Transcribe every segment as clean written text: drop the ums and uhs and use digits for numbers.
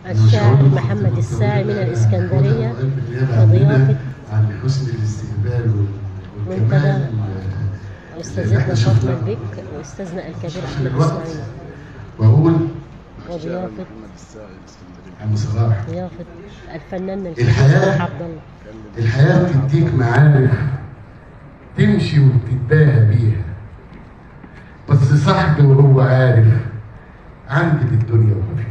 الشاعر محمد الساعي من الإسكندرية وضيافة عن حسن الاستقبال منتدى والكمال أستاذتنا فاطمة البك وأستاذنا الكبير أحمد إسماعيل وأقول وضيافة عم صلاح ضيافة الفنان الكبير صلاح عبد الله. الحياة بتديك معارف تمشي وتتباهى بيها، بس صاحبي وهو عارف عندي بالدنيا وما فيها.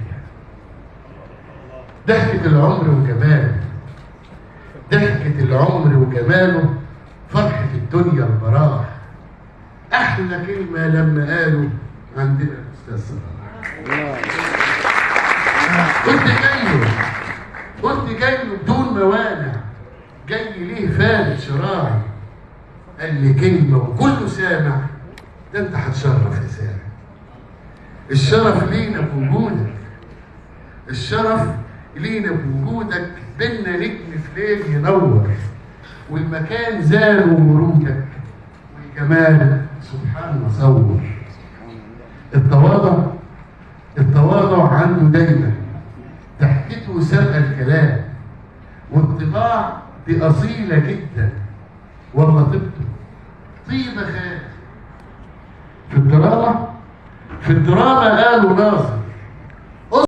ضحكة العمر وجماله، ضحكة العمر وجماله، فرحة الدنيا البراح. أحلى كلمة لما قالوا عندنا الأستاذ صلاح. كنت جاي له بدون موانع، جاي ليه فارد شراعي، قال لي كلمة وكله سامع، ده انت هتشرف يا سامع. الشرف لينا بوجودك، الشرف لينا بوجودك، بينا نجم في ليل ينور، والمكان زال ورودك، والجمال سبحان مصور. التواضع عنده دايما، ضحكته سابقة الكلام، والطباع دي أصيلة جدا، والله طيبته طيبة خير. في الدراما قالوا ناصر